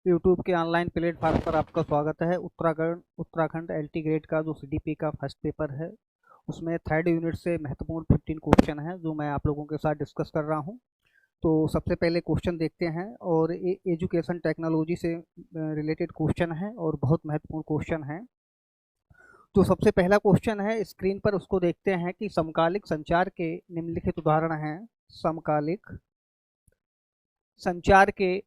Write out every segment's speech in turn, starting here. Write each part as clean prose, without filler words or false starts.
YouTube के online platform पर आपका स्वागत है। उत्तराखंड एलटी ग्रेड का जो सीडीपी का फर्स्ट पेपर है उसमें थर्ड यूनिट से महत्वपूर्ण 15 क्वेश्चन हैं जो मैं आप लोगों के साथ डिस्कस कर रहा हूं। तो सबसे पहले क्वेश्चन देखते हैं और एजुकेशन टेक्नोलॉजी से रिलेटेड क्वेश्चन है और बहुत महत्वपूर्ण क्वेश्चन है। तो सबसे पहला क्वेश्चन है स्क्रीन पर, उसको देखते हैं कि समकालिक संचार के निम्नलिखित उदाहरण हैं। समकालिक संचार के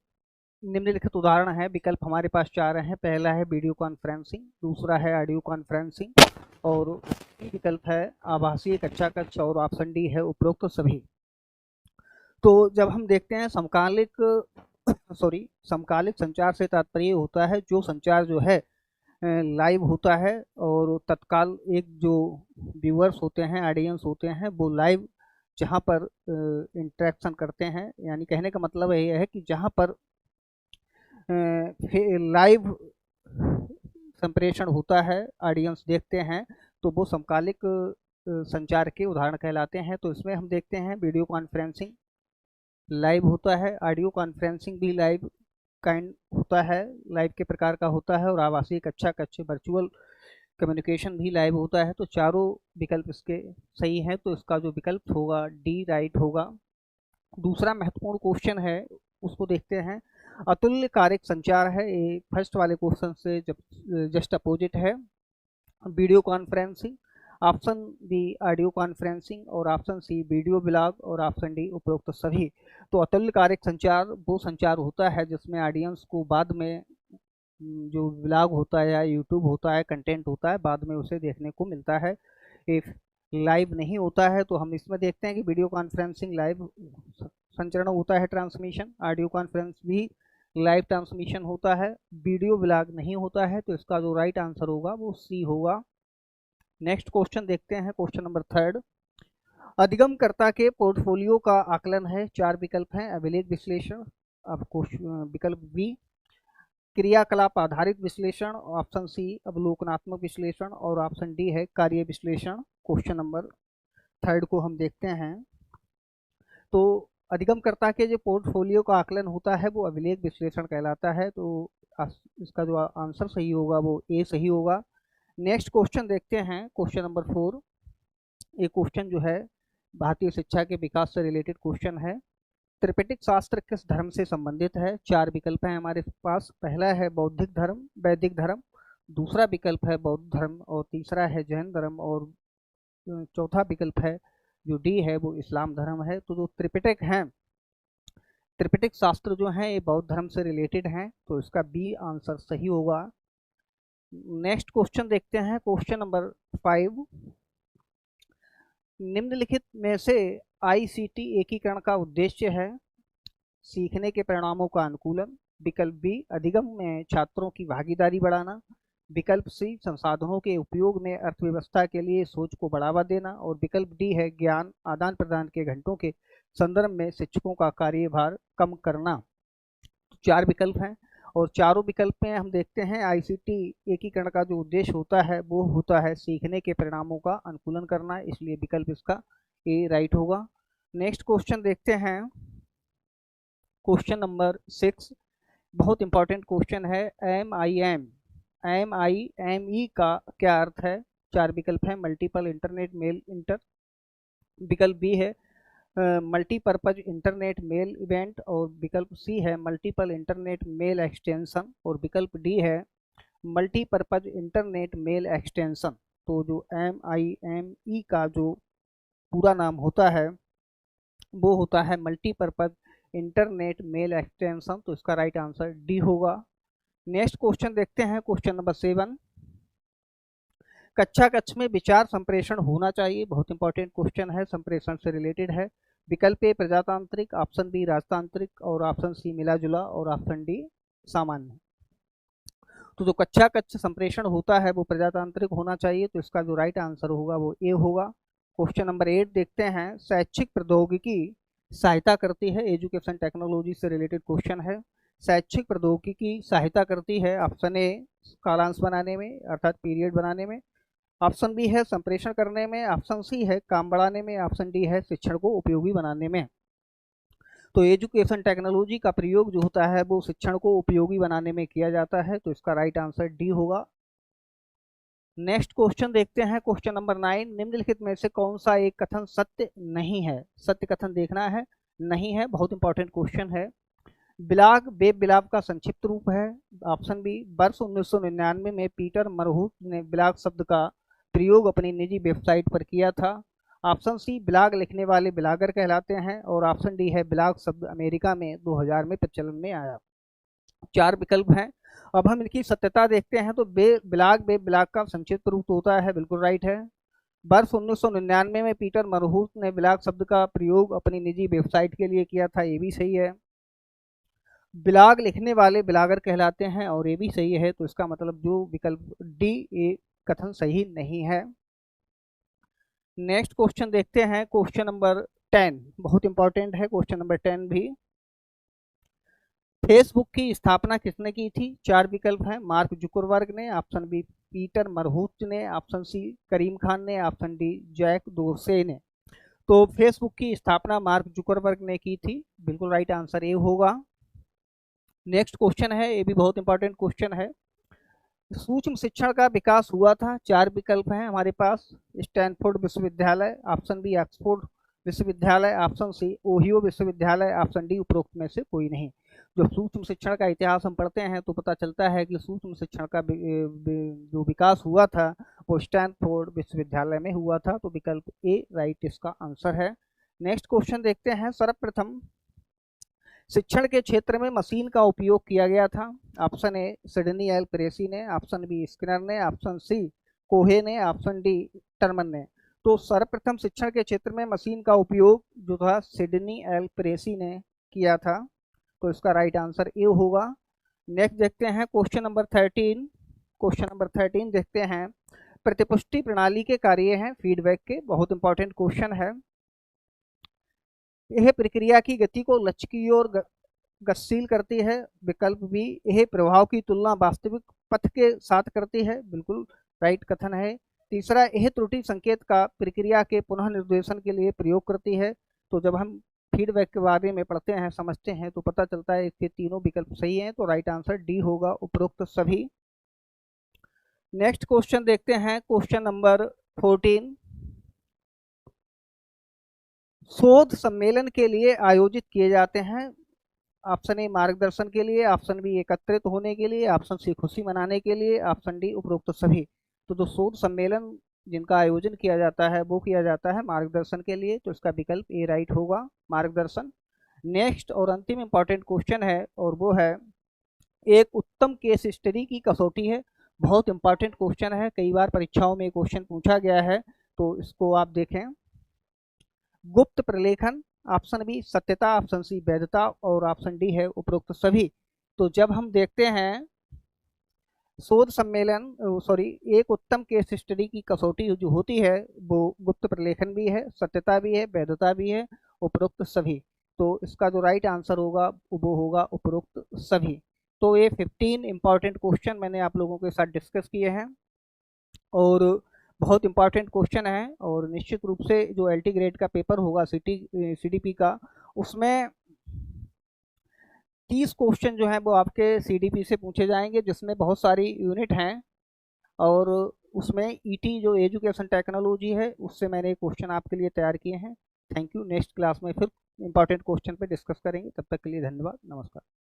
निम्नलिखित उदाहरण है। विकल्प हमारे पास चार हैं। पहला है वीडियो कॉन्फ्रेंसिंग, दूसरा है ऑडियो कॉन्फ्रेंसिंग और विकल्प है आभासी कक्षा कक्ष और ऑप्शन डी है उपरोक्त सभी। तो जब हम देखते हैं समकालिक समकालिक संचार से तात्पर्य होता है जो संचार जो है लाइव होता है और तत्काल एक जो व्यूअर्स होते हैं, ऑडियंस होते हैं, वो लाइव जहाँ पर इंटरेक्शन करते हैं। यानी कहने का मतलब ये है कि जहाँ पर लाइव संप्रेषण होता है, ऑडियंस देखते हैं, तो वो समकालिक संचार के उदाहरण कहलाते हैं। तो इसमें हम देखते हैं वीडियो कॉन्फ्रेंसिंग लाइव होता है, ऑडियो कॉन्फ्रेंसिंग भी लाइव काइंड होता है, लाइव के प्रकार का होता है, और आभासी कक्षा कक्ष वर्चुअल कम्युनिकेशन भी लाइव होता है। तो चारों विकल्प इसके सही हैं, तो इसका जो विकल्प होगा डी राइट होगा। दूसरा महत्वपूर्ण क्वेश्चन है, उसको देखते हैं। अतुल्यकालिक संचार है, ये फर्स्ट वाले क्वेश्चन से जस्ट अपोजिट है। Video conferencing, option B audio conferencing और ऑप्शन सी वीडियो ब्लॉग और ऑप्शन डी उपरोक्त सभी। तो अतुल्यकालिक संचार वो संचार होता है जिसमें ऑडियंस को बाद में जो ब्लॉग होता है या यूट्यूब होता है, कंटेंट होता है, बाद में उसे देखने को मिलता है, इफ लाइव नहीं होता है। तो हम इसमें देखते हैं कि वीडियो कॉन्फ्रेंसिंग लाइव संचरण होता है, ट्रांसमिशन। ऑडियो कॉन्फ्रेंस भी लाइव ट्रांसमिशन होता है, वीडियो ब्लॉग नहीं होता है। तो इसका जो राइट आंसर होगा वो सी होगा। नेक्स्ट क्वेश्चन देखते हैं, क्वेश्चन नंबर थर्ड। अधिगमकर्ता के पोर्टफोलियो का आकलन है। चार विकल्प हैं। अभिलेख विश्लेषण, अब विकल्प बी क्रियाकलाप आधारित विश्लेषण, ऑप्शन सी अवलोकनात्मक विश्लेषण और ऑप्शन डी है कार्य विश्लेषण। क्वेश्चन नंबर थर्ड को हम देखते हैं। तो अधिगमकर्ता के जो पोर्टफोलियो का आकलन होता है वो अभिलेख विश्लेषण कहलाता है। तो इसका जो आंसर सही होगा वो ए सही होगा। नेक्स्ट क्वेश्चन देखते हैं, क्वेश्चन नंबर 4। ये क्वेश्चन जो है भारतीय शिक्षा के विकास से रिलेटेड क्वेश्चन है। त्रिपिटक शास्त्र किस धर्म से संबंधित है? चार विकल्प हैं हमारे पास। पहला है बौद्धिक धर्म, वैदिक धर्म, दूसरा विकल्प है बौद्ध धर्म और तीसरा है जैन धर्म और चौथा विकल्प है जो डी है वो इस्लाम धर्म है। तो जो त्रिपिटक हैं, त्रिपिटक शास्त्र जो हैं ये बौद्ध धर्म से रिलेटेड हैं, तो इसका बी आंसर सही होगा। नेक्स्ट क्वेश्चन देखते हैं, क्वेश्चन नंबर 5। निम्नलिखित में से आईसीटी एकीकरण का उद्देश्य है। सीखने के परिणामों का अनुकूलन, विकल्प बी अधिगम में छात्रों की भागीदारी बढ़ाना, विकल्प सी संसाधनों के उपयोग में अर्थव्यवस्था के लिए सोच को बढ़ावा देना और विकल्प डी है ज्ञान आदान प्रदान के घंटों के संदर्भ में शिक्षकों का कार्यभार कम करना। तो चार विकल्प हैं और चारों विकल्प में हम देखते हैं आईसीटी एकीकरण का जो उद्देश्य होता है वो होता है सीखने के परिणामों का अनुकूलन करना, इसलिए विकल्प इसका ए राइट होगा। नेक्स्ट क्वेश्चन देखते हैं, क्वेश्चन नंबर 6। बहुत इंपॉर्टेंट क्वेश्चन है। एम आई एम ई का क्या अर्थ है? चार विकल्प है। मल्टीपल इंटरनेट मेल इंटर, विकल्प बी है मल्टीपर्पज इंटरनेट मेल इवेंट और विकल्प सी है मल्टीपल इंटरनेट मेल एक्सटेंशन और विकल्प डी है मल्टीपर्पज इंटरनेट मेल एक्सटेंशन। तो जो MIME का जो पूरा नाम होता है वो होता है मल्टीपर्पज इंटरनेट मेल एक्सटेंशन। तो इसका राइट आंसर डी होगा। नेक्स्ट क्वेश्चन देखते हैं, क्वेश्चन नंबर 7। कक्षा कक्ष में विचार संप्रेषण होना चाहिए। बहुत इंपॉर्टेंट क्वेश्चन है, संप्रेषण से रिलेटेड है। विकल्प ए प्रजातांत्रिक, ऑप्शन बी राजतांत्रिक और ऑप्शन सी मिला जुला और ऑप्शन डी सामान्य। तो जो कक्षा कक्ष संप्रेषण होता है वो प्रजातांत्रिक होना चाहिए, तो इसका जो राइट आंसर होगा वो ए होगा। क्वेश्चन नंबर 8 देखते हैं। शैक्षिक प्रौद्योगिकी सहायता करती है, एजुकेशन टेक्नोलॉजी से रिलेटेड क्वेश्चन है। शैक्षिक प्रौद्योगिकी सहायता करती है, ऑप्शन ए कालांश बनाने में अर्थात पीरियड बनाने में, ऑप्शन बी है संप्रेषण करने में, ऑप्शन सी है काम बढ़ाने में, ऑप्शन डी है शिक्षण को उपयोगी बनाने में। तो एजुकेशन टेक्नोलॉजी का प्रयोग जो होता है वो शिक्षण को उपयोगी बनाने में किया जाता है, तो इसका राइट आंसर डी होगा। नेक्स्ट क्वेश्चन देखते हैं, क्वेश्चन नंबर 9, निम्नलिखित में से कौन सा एक कथन सत्य नहीं है? सत्य कथन देखना है, नहीं है, बहुत इंपॉर्टेंट क्वेश्चन है। बिलाग वेब बिलाग का संक्षिप्त रूप है। ऑप्शन बी, वर्ष 1999 में पीटर मरहूट ने बिलाग शब्द का प्रयोग अपनी निजी वेबसाइट पर किया था। ऑप्शन सी, बिलाग लिखने वाले बिलागर कहलाते हैं। और ऑप्शन डी है, बिलाग शब्द अमेरिका में 2000 में प्रचलन में आया। 4 विकल्प हैं। अब हम इनकी सत्यता देखते हैं। तो बिलाग वेब बिलाग का संक्षिप्त रूप होता है, बिल्कुल राइट है। वर्ष 1999 में पीटर मरहूट ने बिलाग शब्द का प्रयोग अपनी निजी वेबसाइट के लिए किया था, ये भी सही है। बिलाग लिखने वाले बिलागर कहलाते हैं, और ये भी सही है। तो इसका मतलब जो विकल्प डी, ये कथन सही नहीं है। नेक्स्ट क्वेश्चन देखते हैं, क्वेश्चन नंबर 10, बहुत इंपॉर्टेंट है क्वेश्चन नंबर 10 भी। फेसबुक की स्थापना किसने की थी? 4 विकल्प हैं। मार्क जुकरबर्ग ने, ऑप्शन बी पीटर मरहूट ने, ऑप्शन सी करीम खान ने, ऑप्शन डी जैक डोरसे ने। तो फेसबुक की स्थापना मार्क जुकरबर्ग ने की थी, बिल्कुल राइट आंसर ए होगा। नेक्स्ट क्वेश्चन है, ये भी बहुत इंपॉर्टेंट क्वेश्चन है। सूक्ष्म शिक्षण का विकास हुआ था। 4 विकल्प हैं हमारे पास। स्टैनफोर्ड विश्वविद्यालय, ऑप्शन बी ऑक्सफोर्ड विश्वविद्यालय, ऑप्शन सी ओहियो विश्वविद्यालय, ऑप्शन डी उपरोक्त में से कोई नहीं। जो सूक्ष्म शिक्षण का इतिहास हम पढ़ते हैं तो पता चलता है कि सूक्ष्म शिक्षण का जो विकास हुआ था वो स्टैनफोर्ड विश्वविद्यालय में हुआ था। तो विकल्प ए राइट इसका आंसर है। नेक्स्ट क्वेश्चन देखते हैं। सर्वप्रथम शिक्षण के क्षेत्र में मशीन का उपयोग किया गया था। ऑप्शन ए सिडनी एल प्रेसी ने, ऑप्शन बी स्किनर ने, ऑप्शन सी कोहे ने, ऑप्शन डी टर्मन ने। तो सर्वप्रथम शिक्षण के क्षेत्र में मशीन का उपयोग जो था सिडनी एल प्रेसी ने किया था। तो इसका राइट आंसर ए होगा। नेक्स्ट देखते हैं क्वेश्चन नंबर 13। क्वेश्चन नंबर 13 देखते हैं। प्रतिपुष्टि प्रणाली के कार्य हैं फीडबैक के, बहुत इंपॉर्टेंट क्वेश्चन है। यह प्रक्रिया की गति को लक्ष्य की ओर गतिशील करती है। विकल्प बी, यह प्रभाव की तुलना वास्तविक पथ के साथ करती है, बिल्कुल राइट कथन है। तीसरा, यह त्रुटि संकेत का प्रक्रिया के पुनः निर्देशन के लिए प्रयोग करती है। तो जब हम फीडबैक के बारे में पढ़ते हैं, समझते हैं, तो पता चलता है इसके तीनों विकल्प सही हैं। तो राइट आंसर डी होगा, उपरोक्त सभी। नेक्स्ट क्वेश्चन देखते हैं, क्वेश्चन नंबर 14। शोध सम्मेलन के लिए आयोजित किए जाते हैं। ऑप्शन ए मार्गदर्शन के लिए, ऑप्शन बी एकत्रित होने के लिए, ऑप्शन सी खुशी मनाने के लिए, ऑप्शन डी उपरोक्त सभी। तो जो शोध सम्मेलन जिनका आयोजन किया जाता है वो किया जाता है मार्गदर्शन के लिए। तो इसका विकल्प ए राइट होगा, मार्गदर्शन। नेक्स्ट और अंतिम इंपॉर्टेंट क्वेश्चन है, और वो है एक उत्तम केस स्टडी की कसौटी है। बहुत इंपॉर्टेंट क्वेश्चन है, कई बार परीक्षाओं में क्वेश्चन पूछा गया है, तो इसको आप देखें। गुप्त प्रलेखन, ऑप्शन बी सत्यता, ऑप्शन सी वैधता, और ऑप्शन डी है उपरोक्त सभी। तो जब हम देखते हैं शोध सम्मेलन, सॉरी, एक उत्तम केस स्टडी की कसौटी जो होती है वो गुप्त प्रलेखन भी है, सत्यता भी है, वैधता भी है, उपरोक्त सभी। तो इसका जो राइट आंसर होगा वो होगा उपरोक्त सभी। तो ये 15 इंपॉर्टेंट क्वेश्चन मैंने आप लोगों के साथ डिस्कस किए हैं, और बहुत इंपॉर्टेंट क्वेश्चन है। और निश्चित रूप से जो एलटी ग्रेड का पेपर होगा सीडीपी का, उसमें 30 क्वेश्चन जो है वो आपके सीडीपी से पूछे जाएंगे, जिसमें बहुत सारी यूनिट हैं। और उसमें ईटी जो एजुकेशन टेक्नोलॉजी है उससे मैंने क्वेश्चन आपके लिए तैयार किए हैं। Thank you. नेक्स्ट क्लास में फिर इंपॉर्टेंट क्वेश्चन पे डिस्कस करेंगे। तब तक के लिए धन्यवाद, नमस्कार।